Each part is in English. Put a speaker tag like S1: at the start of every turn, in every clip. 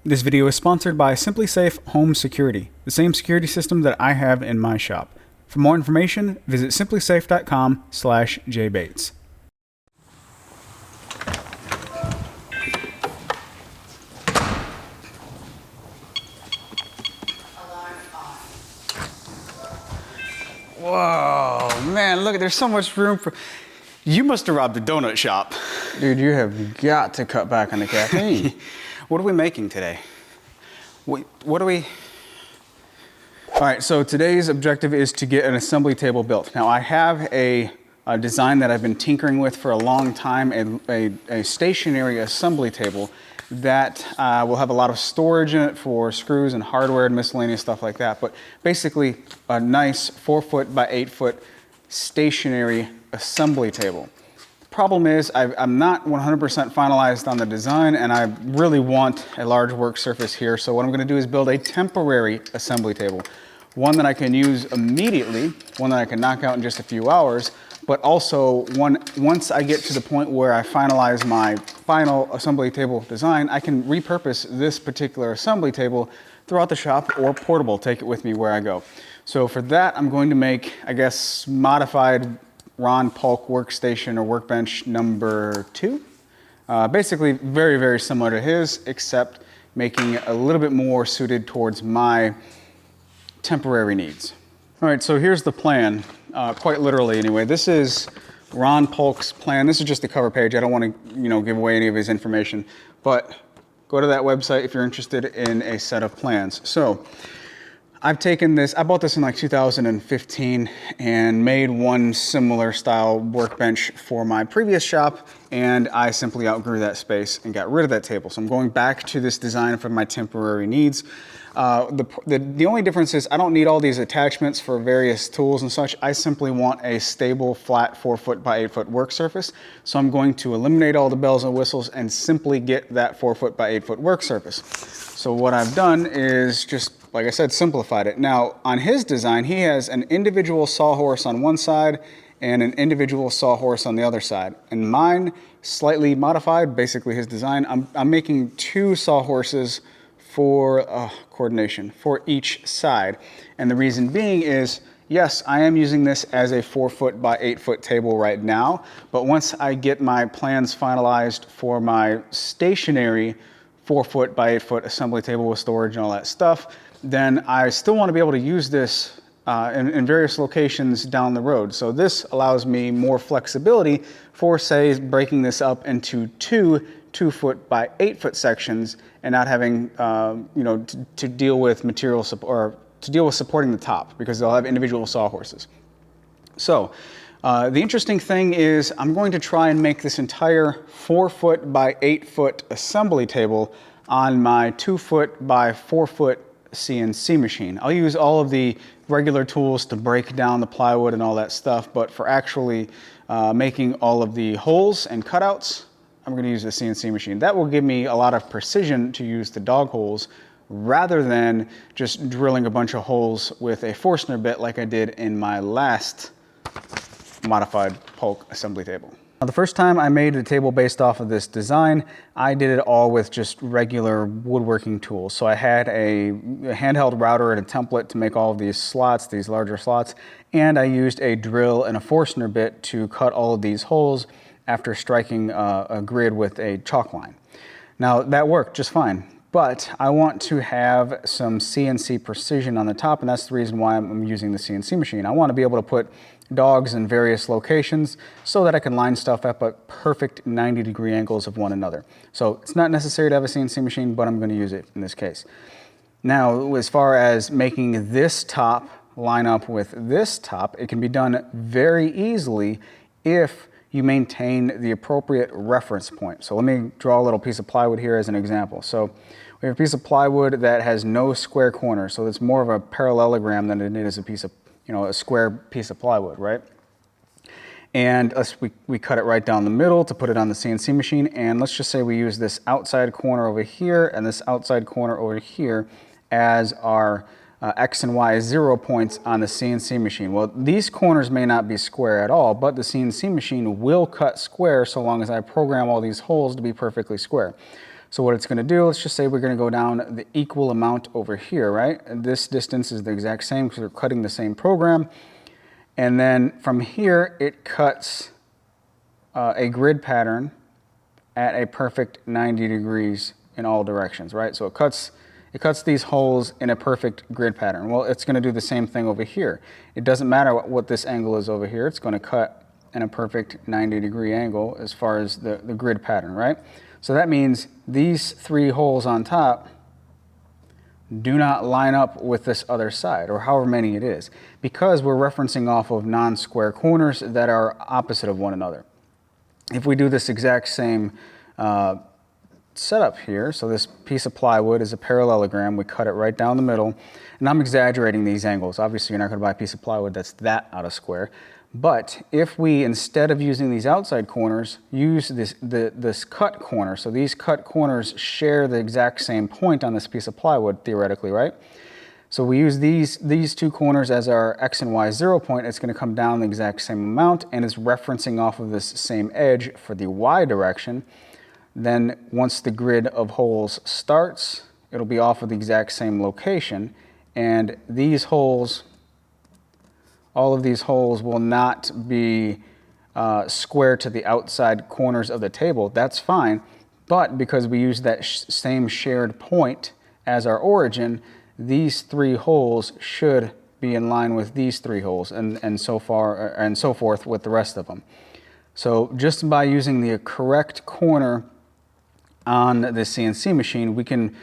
S1: This video is sponsored by SimpliSafe Home Security, the same security system that I have in my shop. For more information, visit simplisafe.com/jbates. Whoa, man, look, there's so much room for... You must have robbed a donut shop.
S2: Dude, you have got to cut back on the caffeine.
S1: What are we making today? What are we...
S2: All right, so today's objective is to get an assembly table built. Now, I have a design that I've been tinkering with for a long time, a stationary assembly table that will have a lot of storage in it for screws and hardware and miscellaneous stuff like that. But basically, a nice 4-foot by 8-foot stationary assembly table. Problem is, I'm not 100% finalized on the design, and I really want a large work surface here. So what I'm gonna do is build a temporary assembly table. One that I can use immediately, one that I can knock out in just a few hours, but also once I get to the point where I finalize my final assembly table design, I can repurpose this particular assembly table throughout the shop or portable, take it with me where I go. So for that, I'm going to make, I guess, modified Ron Polk workstation or workbench number 2. Basically very, very similar to his, except making it a little bit more suited towards my temporary needs. All right, so here's the plan, quite literally anyway. This is Ron Polk's plan. This is just the cover page. I don't want to, give away any of his information, but go to that website if you're interested in a set of plans. So I've taken this, I bought this in like 2015 and made one similar style workbench for my previous shop, and I simply outgrew that space and got rid of that table. So I'm going back to this design for my temporary needs. The only difference is I don't need all these attachments for various tools and such. I simply want a stable, flat 4-foot by 8-foot work surface. So I'm going to eliminate all the bells and whistles and simply get that 4-foot by 8-foot work surface. So what I've done is just, like I said, simplified it. Now, on his design, he has an individual sawhorse on one side and an individual sawhorse on the other side. And mine, slightly modified, basically his design, I'm making 2 sawhorses for coordination for each side. And the reason being is, yes, I am using this as a 4-foot by 8-foot table right now, but once I get my plans finalized for my stationary 4-foot by 8-foot assembly table with storage and all that stuff, then I still want to be able to use this in various locations down the road. So this allows me more flexibility for, say, breaking this up into 2 2-foot by 8-foot sections and not having, to deal with material or to deal with supporting the top, because they'll have individual sawhorses. So the interesting thing is I'm going to try and make this entire 4-foot by 8-foot assembly table on my 2-foot by 4-foot CNC machine. I'll use all of the regular tools to break down the plywood and all that stuff, but for actually making all of the holes and cutouts, I'm going to use the CNC machine. That will give me a lot of precision to use the dog holes rather than just drilling a bunch of holes with a Forstner bit like I did in my last modified Polk assembly table. Now, the first time I made a table based off of this design, I did it all with just regular woodworking tools. So I had a handheld router and a template to make all of these slots, these larger slots, and I used a drill and a Forstner bit to cut all of these holes after striking a grid with a chalk line. Now, that worked just fine, but I want to have some CNC precision on the top, and that's the reason why I'm using the CNC machine. I want to be able to put dogs in various locations so that I can line stuff up at perfect 90-degree angles of one another. So it's not necessary to have a CNC machine, but I'm going to use it in this case. Now, as far as making this top line up with this top, it can be done very easily if you maintain the appropriate reference point. So let me draw a little piece of plywood here as an example. So we have a piece of plywood that has no square corner, so it's more of a parallelogram than it is a piece of, a square piece of plywood, right? And we cut it right down the middle to put it on the CNC machine, and let's just say we use this outside corner over here and this outside corner over here as our X and Y 0 points on the CNC machine. Well, these corners may not be square at all, but the CNC machine will cut square so long as I program all these holes to be perfectly square. So what it's going to do, let's just say we're going to go down the equal amount over here, right? And this distance is the exact same because we're cutting the same program. And then from here, it cuts a grid pattern at a perfect 90 degrees in all directions, right? So it cuts these holes in a perfect grid pattern. Well, it's going to do the same thing over here. It doesn't matter what this angle is over here. It's going to cut in a perfect 90-degree angle as far as the grid pattern, right? So that means these 3 holes on top do not line up with this other side, or however many it is, because we're referencing off of non-square corners that are opposite of one another. If we do this exact same setup here, so this piece of plywood is a parallelogram, we cut it right down the middle, and I'm exaggerating these angles. Obviously, you're not going to buy a piece of plywood that's that out of square. But if we, instead of using these outside corners, use this cut corner, so these cut corners share the exact same point on this piece of plywood, theoretically, right? So we use these 2 corners as our X and Y 0 point. It's going to come down the exact same amount, and it's referencing off of this same edge for the Y direction. Then once the grid of holes starts, it'll be off of the exact same location, and these holes, all of these holes will not be square to the outside corners of the table. That's fine, but because we use that same shared point as our origin, these 3 holes should be in line with these 3 holes, and so forth with the rest of them. So just by using the correct corner on the CNC machine, we can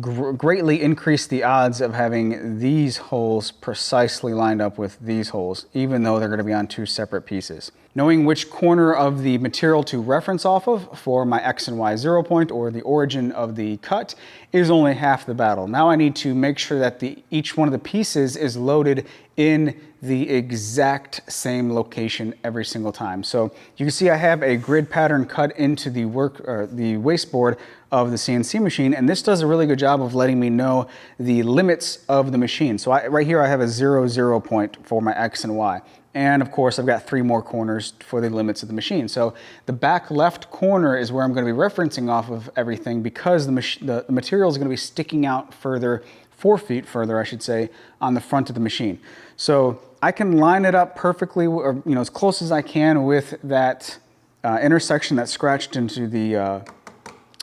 S2: greatly increase the odds of having these holes precisely lined up with these holes, even though they're going to be on 2 separate pieces. Knowing which corner of the material to reference off of for my X and Y 0 point, or the origin of the cut, is only half the battle. Now I need to make sure that each one of the pieces is loaded in the exact same location every single time. So you can see I have a grid pattern cut into the wasteboard of the CNC machine, and this does a really good job of letting me know the limits of the machine. So right here I have a 0, 0 point for my X and Y. And of course I've got 3 more corners for the limits of the machine. So the back left corner is where I'm going to be referencing off of everything, because the material is going to be sticking out further, 4 feet further I should say, on the front of the machine. So I can line it up perfectly, or as close as I can, with that intersection that's scratched into the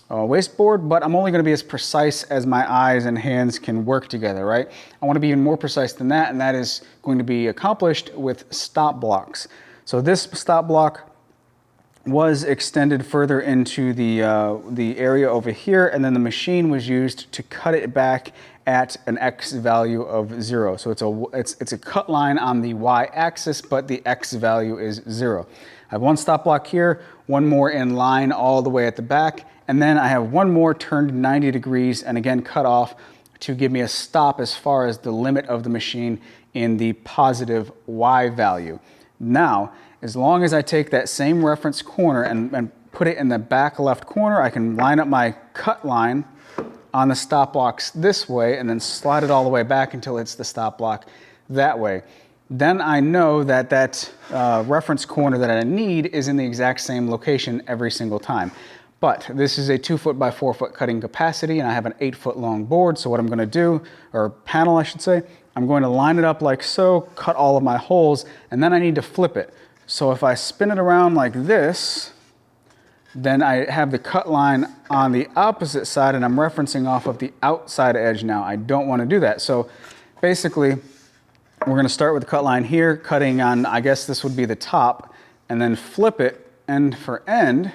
S2: wasteboard, but I'm only going to be as precise as my eyes and hands can work together, right? I want to be even more precise than that, and that is going to be accomplished with stop blocks. So this stop block was extended further into the area over here, and then the machine was used to cut it back at an X value of 0. So it's a cut line on the Y axis, but the X value is 0. I have 1 stop block here, 1 more in line all the way at the back, and then I have 1 more turned 90 degrees and again cut off to give me a stop as far as the limit of the machine in the positive Y value. Now, as long as I take that same reference corner and put it in the back left corner, I can line up my cut line on the stop blocks this way and then slide it all the way back until it's the stop block that way. Then I know that reference corner that I need is in the exact same location every single time. But this is a 2 foot by 4 foot cutting capacity, and I have an 8 foot long board. So what I'm going to do, or panel I should say, I'm going to line it up like so, cut all of my holes, and then I need to flip it. So if I spin it around like this, then I have the cut line on the opposite side, and I'm referencing off of the outside edge now. I don't want to do that. So basically, we're going to start with the cut line here, cutting on, I guess this would be the top, and then flip it end for end.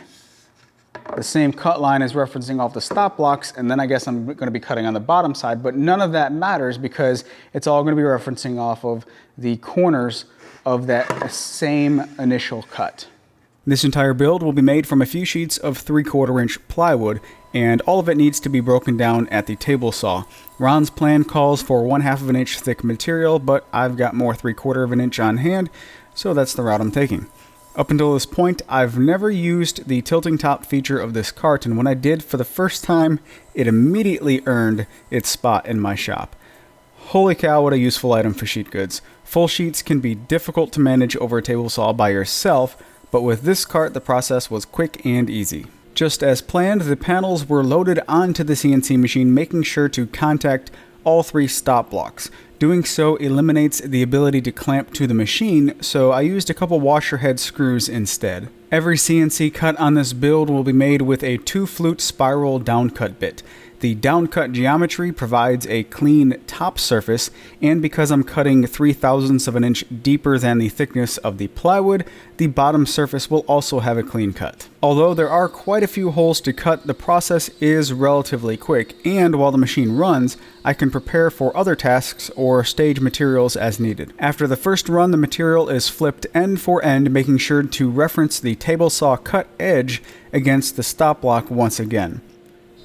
S2: The same cut line is referencing off the stop blocks, and then I guess I'm going to be cutting on the bottom side, but none of that matters because it's all going to be referencing off of the corners of that same initial cut.
S1: This entire build will be made from a few sheets of 3/4 inch plywood, and all of it needs to be broken down at the table saw. Ron's plan calls for 1/2 inch thick material, but I've got more 3/4 inch on hand, so that's the route I'm taking. Up until this point, I've never used the tilting top feature of this cart, and when I did for the first time, it immediately earned its spot in my shop. Holy cow, what a useful item for sheet goods. Full sheets can be difficult to manage over a table saw by yourself, but with this cart, the process was quick and easy. Just as planned, the panels were loaded onto the CNC machine, making sure to contact all 3 stop blocks. Doing so eliminates the ability to clamp to the machine, so I used a couple washer head screws instead. Every CNC cut on this build will be made with a 2-flute spiral downcut bit. The downcut geometry provides a clean top surface, and because I'm cutting 0.03 of an inch deeper than the thickness of the plywood, the bottom surface will also have a clean cut. Although there are quite a few holes to cut, the process is relatively quick, and while the machine runs, I can prepare for other tasks or stage materials as needed. After the first run, the material is flipped end for end, making sure to reference the table saw cut edge against the stop block once again.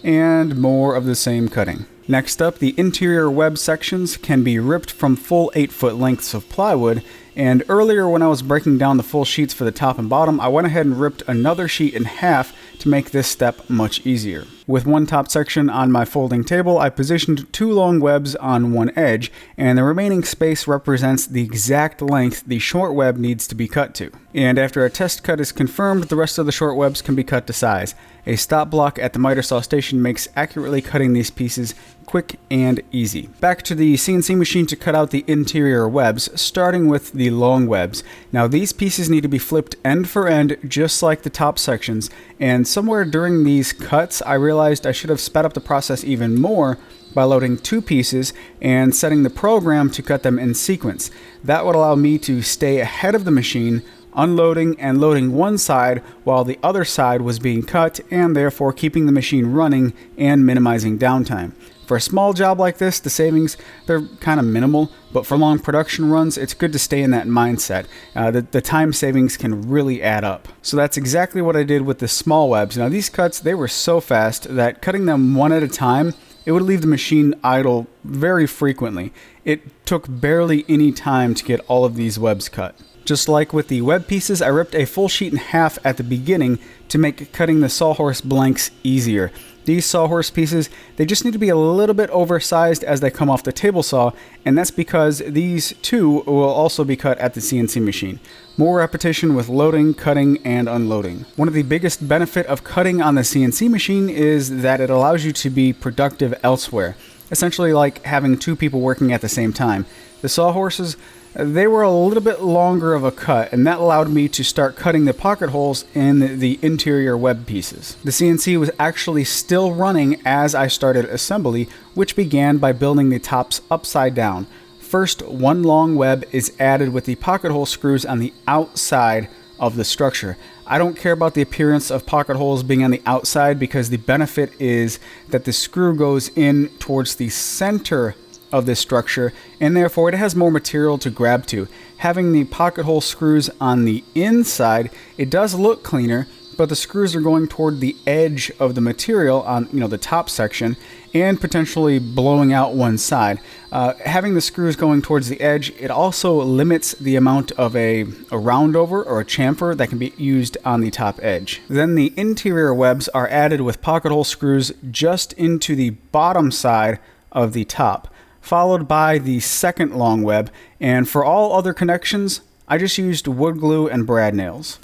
S1: And more of the same cutting. Next up, the interior web sections can be ripped from full 8-foot lengths of plywood, and earlier when I was breaking down the full sheets for the top and bottom, I went ahead and ripped another sheet in half to make this step much easier. With one top section on my folding table, I positioned 2 long webs on one edge, and the remaining space represents the exact length the short web needs to be cut to. And after a test cut is confirmed, the rest of the short webs can be cut to size. A stop block at the miter saw station makes accurately cutting these pieces quick and easy. Back to the CNC machine to cut out the interior webs, starting with the long webs. Now these pieces need to be flipped end for end, just like the top sections, and somewhere during these cuts I realized I should have sped up the process even more by loading 2 pieces and setting the program to cut them in sequence. That would allow me to stay ahead of the machine, unloading and loading one side while the other side was being cut, and therefore keeping the machine running and minimizing downtime. For a small job like this, the savings, they're kind of minimal, but for long production runs, it's good to stay in that mindset. The time savings can really add up. So that's exactly what I did with the small webs. Now these cuts, they were so fast that cutting them one at a time, it would leave the machine idle very frequently. It took barely any time to get all of these webs cut. Just like with the web pieces, I ripped a full sheet in half at the beginning to make cutting the sawhorse blanks easier. These sawhorse pieces, they just need to be a little bit oversized as they come off the table saw, and that's because these too will also be cut at the CNC machine. More repetition with loading, cutting, and unloading. One of the biggest benefit of cutting on the CNC machine is that it allows you to be productive elsewhere. Essentially like having 2 people working at the same time. The sawhorses, they were a little bit longer of a cut, and that allowed me to start cutting the pocket holes in the interior web pieces. The CNC was actually still running as I started assembly, which began by building the tops upside down. First, one long web is added with the pocket hole screws on the outside of the structure. I don't care about the appearance of pocket holes being on the outside because the benefit is that the screw goes in towards the center of this structure, and therefore it has more material to grab to. Having the pocket hole screws on the inside, it does look cleaner, but the screws are going toward the edge of the material on the top section and potentially blowing out one side. Having the screws going towards the edge, it also limits the amount of a roundover or a chamfer that can be used on the top edge. Then the interior webs are added with pocket hole screws just into the bottom side of the top, followed by the second long web, and for all other connections, I just used wood glue and brad nails.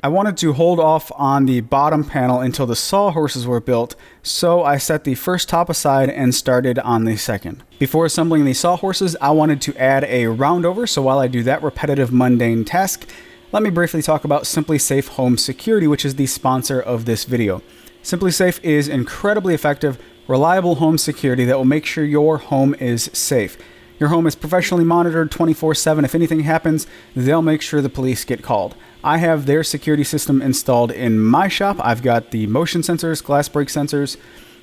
S1: I wanted to hold off on the bottom panel until the sawhorses were built, so I set the first top aside and started on the second. Before assembling the sawhorses, I wanted to add a roundover, so while I do that repetitive mundane task, let me briefly talk about SimpliSafe Home Security, which is the sponsor of this video. SimpliSafe is incredibly effective, reliable home security that will make sure your home is safe. Your home is professionally monitored 24/7. If anything happens, they'll make sure the police get called. I have their security system installed in my shop. I've got the motion sensors, glass break sensors,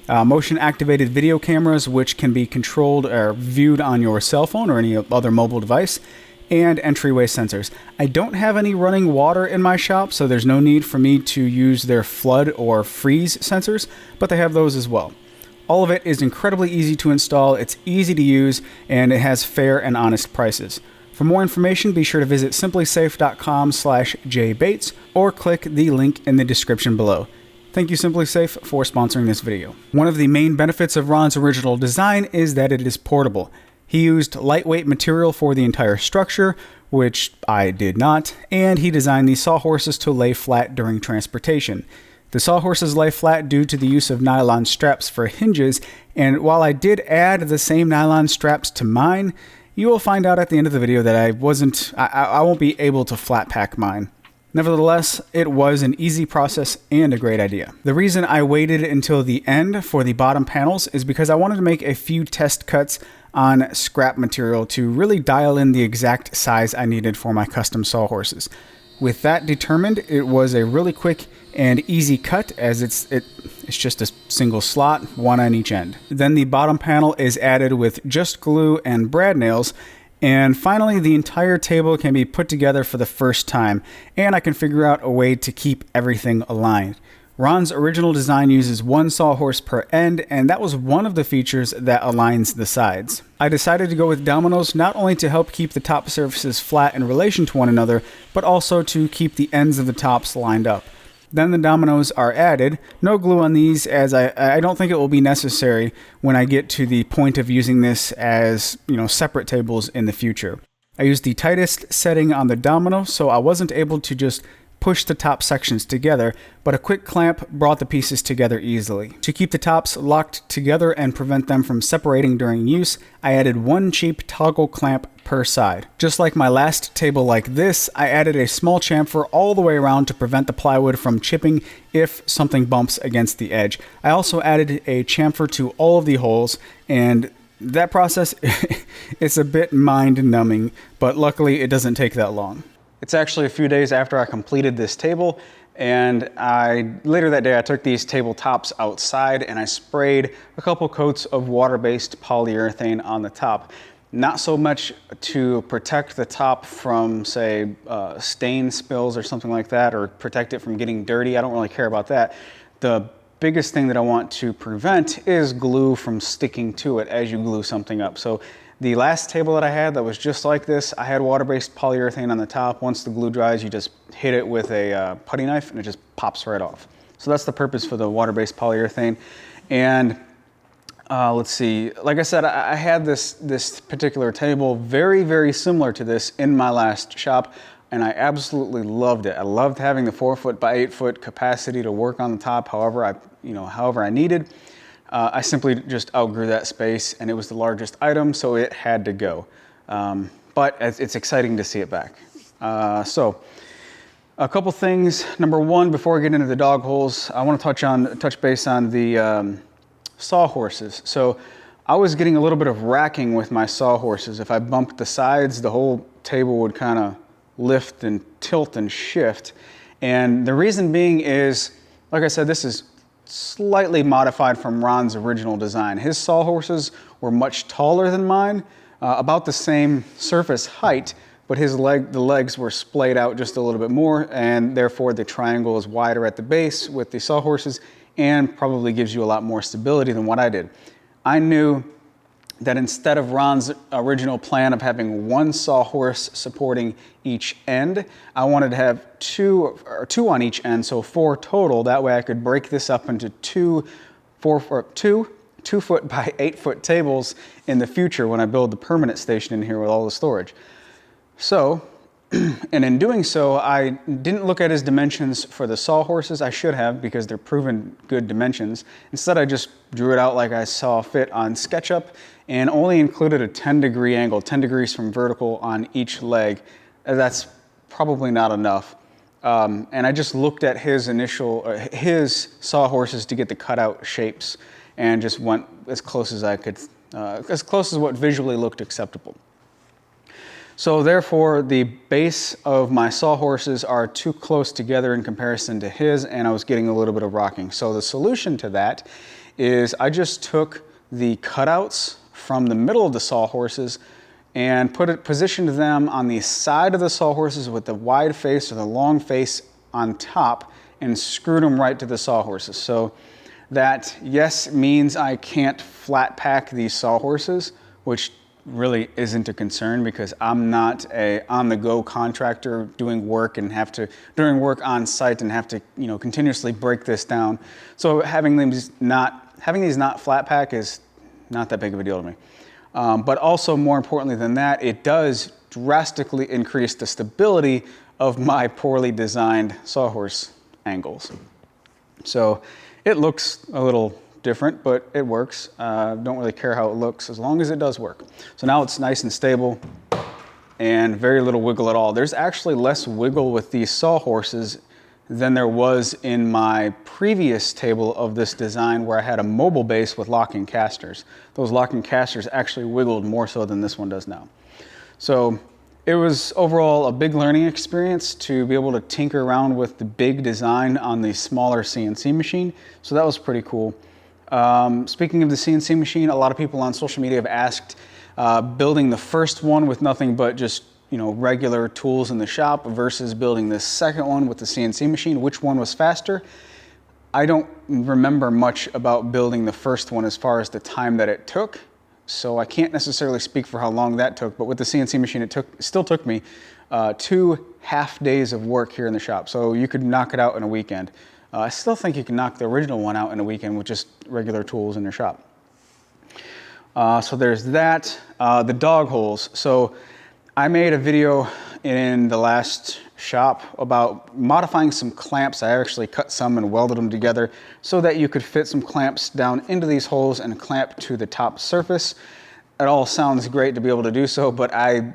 S1: motion activated video cameras, which can be controlled or viewed on your cell phone or any other mobile device, and entryway sensors. I don't have any running water in my shop, so there's no need for me to use their flood or freeze sensors, but they have those as well. All of it is incredibly easy to install, it's easy to use, and it has fair and honest prices. For more information, be sure to visit simplysafe.com/jbates or click the link in the description below. Thank you, SimpliSafe, for sponsoring this video. One of the main benefits of Ron's original design is that it is portable. He used lightweight material for the entire structure, which I did not, and he designed these sawhorses to lay flat during transportation. The sawhorses lay flat due to the use of nylon straps for hinges, and while I did add the same nylon straps to mine, you will find out at the end of the video that I won't be able to flat pack mine. Nevertheless, it was an easy process and a great idea. The reason I waited until the end for the bottom panels is because I wanted to make a few test cuts on scrap material to really dial in the exact size I needed for my custom sawhorses. With that determined, it was a really quick and easy cut, as it's just a single slot, one on each end. Then the bottom panel is added with just glue and brad nails, and finally the entire table can be put together for the first time, and I can figure out a way to keep everything aligned. Ron's original design uses one sawhorse per end, and that was one of the features that aligns the sides. I decided to go with dominoes not only to help keep the top surfaces flat in relation to one another, but also to keep the ends of the tops lined up. Then the dominoes are added. No glue on these, as I don't think it will be necessary when I get to the point of using this as, separate tables in the future. I used the tightest setting on the domino, so I wasn't able to just push the top sections together, but a quick clamp brought the pieces together easily. To keep the tops locked together and prevent them from separating during use, I added one cheap toggle clamp per side. Just like my last table like this, I added a small chamfer all the way around to prevent the plywood from chipping if something bumps against the edge. I also added a chamfer to all of the holes, and that process it's a bit mind-numbing, but luckily it doesn't take that long. It's actually a few days after I completed this table, and later that day I took these tabletops outside and I sprayed a couple coats of water-based polyurethane on the top. Not so much to protect the top from, say, stain spills or something like that, or protect it from getting dirty. I don't really care about that. The biggest thing that I want to prevent is glue from sticking to it as you glue something up. So the last table that I had that was just like this, I had water-based polyurethane on the top. Once the glue dries, you just hit it with a putty knife and it just pops right off. So that's the purpose for the water-based polyurethane. And let's see, like I said, I had this particular table very, very similar to this in my last shop, and I absolutely loved it. I loved having the 4-foot by 8-foot capacity to work on the top however I needed. I simply just outgrew that space, and it was the largest item, so it had to go. But it's exciting to see it back. So a couple things. Number one, before I get into the dog holes, I want to touch base on the sawhorses. So I was getting a little bit of racking with my sawhorses. If I bumped the sides, the whole table would kind of lift and tilt and shift. And the reason being is, like I said, this is slightly modified from Ron's original design. His sawhorses were much taller than mine, about the same surface height, but the legs were splayed out just a little bit more, and therefore the triangle is wider at the base with the sawhorses and probably gives you a lot more stability than what I did. I knew that instead of Ron's original plan of having one sawhorse supporting each end, I wanted to have two on each end, so 4 total. That way I could break this up into two 2-foot by 8-foot tables in the future when I build the permanent station in here with all the storage. So, and in doing so, I didn't look at his dimensions for the sawhorses. I should have, because they're proven good dimensions. Instead, I just drew it out like I saw fit on SketchUp and only included a 10-degree angle, 10 degrees from vertical on each leg. That's probably not enough. And I just looked at his sawhorses to get the cutout shapes and just went as close as I could, as close as what visually looked acceptable. So therefore, the base of my sawhorses are too close together in comparison to his, and I was getting a little bit of rocking. So the solution to that is I just took the cutouts from the middle of the sawhorses and positioned them on the side of the sawhorses with the wide face or the long face on top and screwed them right to the sawhorses. So that, yes, means I can't flat pack these sawhorses, which really isn't a concern because I'm not a on-the-go contractor doing work on site and have to continuously break this down. So having these not flat pack is not that big of a deal to me.
S2: But also more importantly than that, it does drastically increase the stability of my poorly designed sawhorse angles. So it looks a little different, but it works. Don't really care how it looks as long as it does work. So now it's nice and stable and very little wiggle at all. There's actually less wiggle with these sawhorses than there was in my previous table of this design where I had a mobile base with locking casters. Those locking casters actually wiggled more so than this one does now. So it was overall a big learning experience to be able to tinker around with the big design on the smaller CNC machine. So that was pretty cool. Speaking of the CNC machine, a lot of people on social media have asked building the first one with nothing but just regular tools in the shop versus building the second one with the CNC machine, which one was faster? I don't remember much about building the first one as far as the time that it took, so I can't necessarily speak for how long that took, but with the CNC machine it still took me 2 half days of work here in the shop, so you could knock it out in a weekend. I still think you can knock the original one out in a weekend with just regular tools in your shop. So there's that. The dog holes. So I made a video in the last shop about modifying some clamps. I actually cut some and welded them together so that you could fit some clamps down into these holes and clamp to the top surface. It all sounds great to be able to do so, but I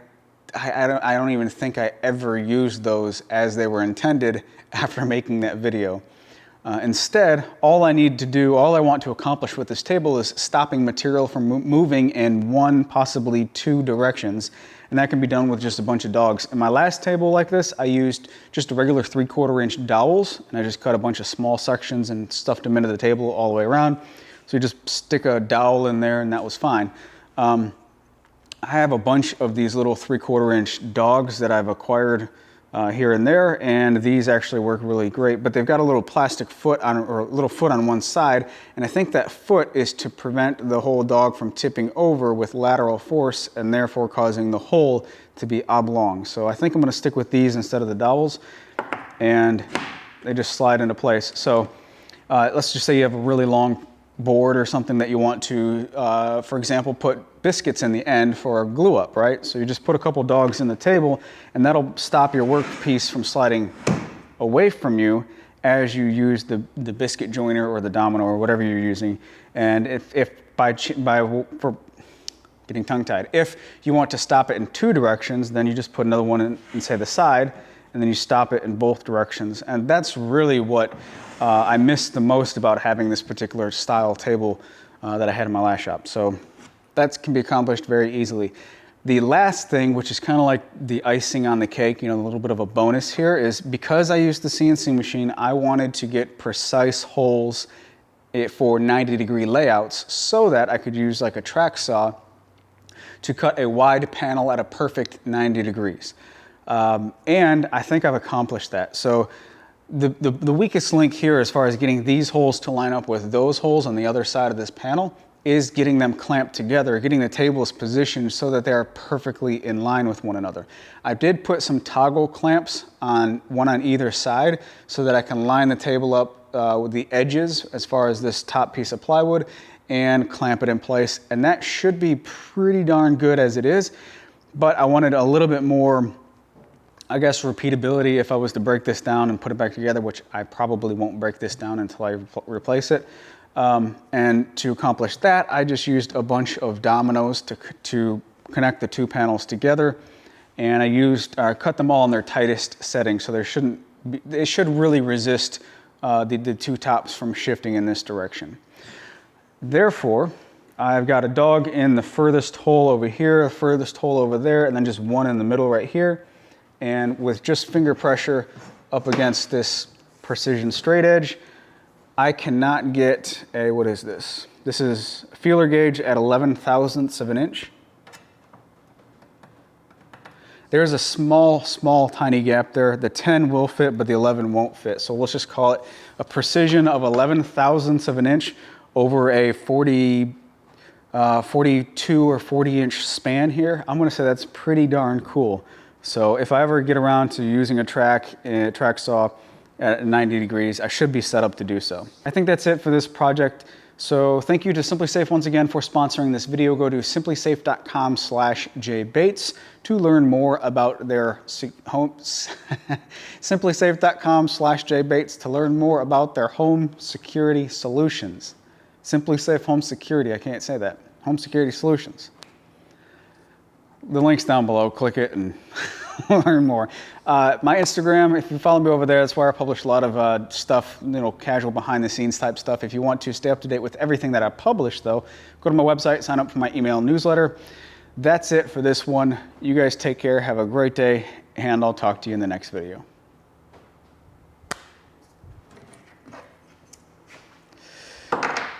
S2: don't even think I ever used those as they were intended after making that video. Instead, all I want to accomplish with this table is stopping material from moving in one, possibly two directions. And that can be done with just a bunch of dogs. In my last table like this, I used just a regular 3/4 inch dowels, and I just cut a bunch of small sections and stuffed them into the table all the way around. So you just stick a dowel in there and that was fine. I have a bunch of these little 3/4 inch dogs that I've acquired here and there, and these actually work really great, but they've got a little plastic foot on, or a little foot on one side, and I think that foot is to prevent the whole dog from tipping over with lateral force and therefore causing the hole to be oblong. So I think I'm going to stick with these instead of the dowels, and they just slide into place. So let's just say you have a really long board or something that you want to, for example, put biscuits in the end for a glue up, right? So you just put a couple dogs in the table and that'll stop your workpiece from sliding away from you as you use the biscuit joiner or the domino or whatever you're using. And if for getting tongue-tied, if you want to stop it in two directions, then you just put another one in say the side, and then you stop it in both directions. And that's really what I missed the most about having this particular style table that I had in my last shop. So that can be accomplished very easily. The last thing, which is kind of like the icing on the cake, a little bit of a bonus here, is because I used the CNC machine, I wanted to get precise holes for 90-degree layouts so that I could use like a track saw to cut a wide panel at a perfect 90 degrees. And I think I've accomplished that. So the weakest link here as far as getting these holes to line up with those holes on the other side of this panel is getting them clamped together, getting the tables positioned so that they are perfectly in line with one another. I did put some toggle clamps on one on either side so that I can line the table up with the edges as far as this top piece of plywood and clamp it in place. And that should be pretty darn good as it is, but I wanted a little bit more, I guess, repeatability if I was to break this down and put it back together, which I probably won't break this down until I replace it. And to accomplish that, I just used a bunch of dominoes to connect the two panels together. And I cut them all in their tightest setting, so they should really resist the two tops from shifting in this direction. Therefore, I've got a dog in the furthest hole over here, the furthest hole over there, and then just one in the middle right here. And with just finger pressure up against this precision straight edge, I cannot get a, what is this? This is a feeler gauge at 11 thousandths of an inch. There's a small, tiny gap there. The 10 will fit, but the 11 won't fit. So let's just call it a precision of 11 thousandths of an inch over a 42 or 40 inch span here. I'm gonna say that's pretty darn cool. So if I ever get around to using a track saw at 90 degrees, I should be set up to do so. I think that's it for this project. So thank you to SimpliSafe once again for sponsoring this video. Go to simplysafe.com/jbates to learn more about their simplysafe.com/jbates to learn more about their home security solutions. SimpliSafe Home Security, I can't say that. Home Security Solutions. The link's down below, click it and learn more. My Instagram, if you follow me over there, that's where I publish a lot of stuff, casual behind the scenes type stuff. If you want to stay up to date with everything that I publish though, go to my website, sign up for my email newsletter. That's it for this one. You guys take care, have a great day, and I'll talk to you in the next video.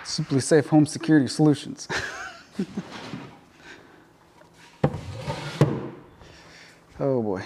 S2: SimpliSafe Home Security Solutions. Oh boy.